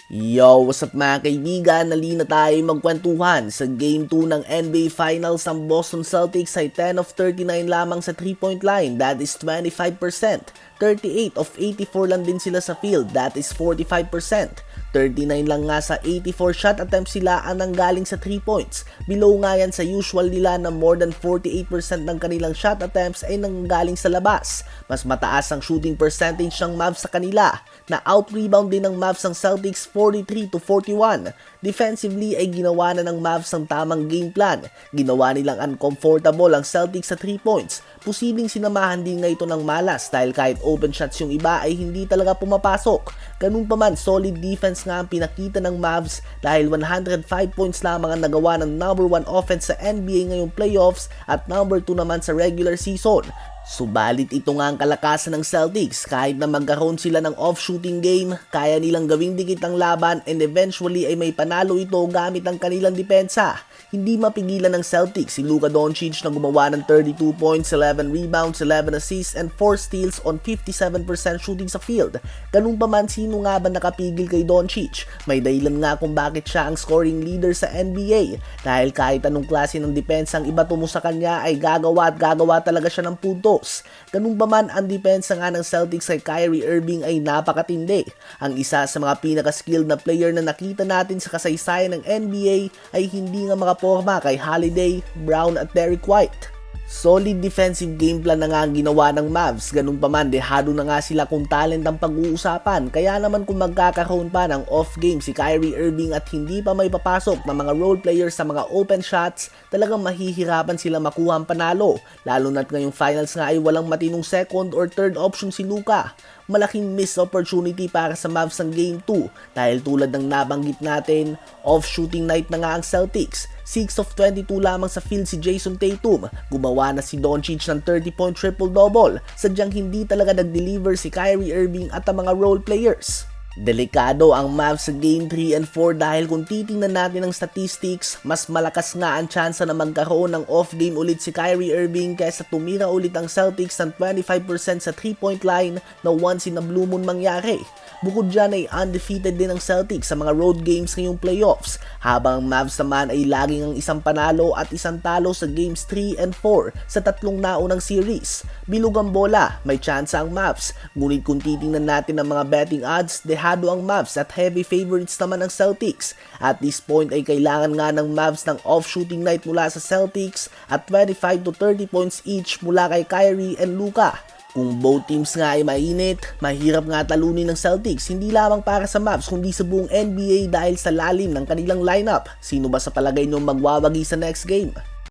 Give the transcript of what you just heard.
Yo, what's up mga kaibigan? Nalina tayo magkwentuhan sa Game 2 ng NBA Finals. Ang Boston Celtics ay 10 of 39 lamang sa 3-point line, that is 25%. 38 of 84 lang din sila sa field, that is 45%. 39 lang nga sa 84 shot attempts sila ang nanggaling sa 3 points. Below nga yan sa usual nila na more than 48% ng kanilang shot attempts ay nanggaling sa labas. Mas mataas ang shooting percentage ng Mavs sa kanila, na out-rebound din ng Mavs ang Celtics 43-41. Defensively ay ginawa na ng Mavs ang tamang game plan. Ginawa nilang uncomfortable ang Celtics sa 3 points. Posibleng sinamahan din nga ito ng malas dahil kahit open shots yung iba ay hindi talaga pumapasok. Ganun pa man, solid defense nga ang pinakita ng Mavs dahil 105 points lamang ang nagawa ng number 1 offense sa NBA ngayong playoffs at number 2 naman sa regular season. Subalit ito nga ang kalakasan ng Celtics, kahit na magkaroon sila ng off-shooting game, kaya nilang gawing dikit ang laban and eventually ay may panalo ito gamit ang kanilang depensa. Hindi mapigilan ng Celtics si Luka Doncic na gumawa ng 32 points, 11 rebounds, 11 assists and 4 steals on 57% shooting sa field. Ganun pa man, sino nga ba nakapigil kay Doncic? May dahilan nga kung bakit siya ang scoring leader sa NBA, dahil kahit anong klase ng depensa ang iba tumo sa kanya ay gagawa at gagawa talaga siya ng punto. Ganun pa man, ang depensa nga ng Celtics kay Kyrie Irving ay napakatindi. Ang isa sa mga pinaka-skilled na player na nakita natin sa kasaysayan ng NBA ay hindi nga makaporma kay Holiday, Brown at Derrick White. Solid defensive game plan na nga ang ginawa ng Mavs. Ganun pa man, dehado na nga sila kung talent ang pag-uusapan. Kaya naman kung magkakaroon pa ng off game si Kyrie Irving at hindi pa may papasok na mga role players sa mga open shots, talagang mahihirapan sila makuha ang panalo. Lalo na't ngayong finals nga ay walang matinong second or third option si Luka. Malaking missed opportunity para sa Mavs ang Game 2 dahil tulad ng nabanggit natin, off-shooting night na nga ang Celtics. 6 of 22 lamang sa field si Jason Tatum. Gumawa na si Doncic ng 30-point triple-double. Sadyang hindi talaga nag-deliver si Kyrie Irving at ang mga role players. Delikado ang Mavs sa Game 3 and 4 dahil kung titingnan natin ang statistics, mas malakas nga ang tsansa na magkaroon ng off-game ulit si Kyrie Irving kaysa tumira ulit ang Celtics ng 25% sa 3-point line na once in a blue moon mangyari. Bukod dyan ay undefeated din ang Celtics sa mga road games ngayong playoffs, habang ang Mavs naman ay laging ang isang panalo at isang talo sa Games 3 and 4 sa tatlong naunang series. Bilog ang bola, may tsansa ang Mavs, ngunit kung titingnan natin ang mga betting odds, dehado ang Mavs at heavy favorites naman ang Celtics. At this point ay kailangan nga ng Mavs ng off-shooting night mula sa Celtics at 25 to 30 points each mula kay Kyrie and Luka. Kung both teams nga ay mainit, mahirap nga talunin ng Celtics, hindi lamang para sa Mavs kundi sa buong NBA dahil sa lalim ng kanilang lineup. Sino ba sa palagay nyo magwawagi sa next game?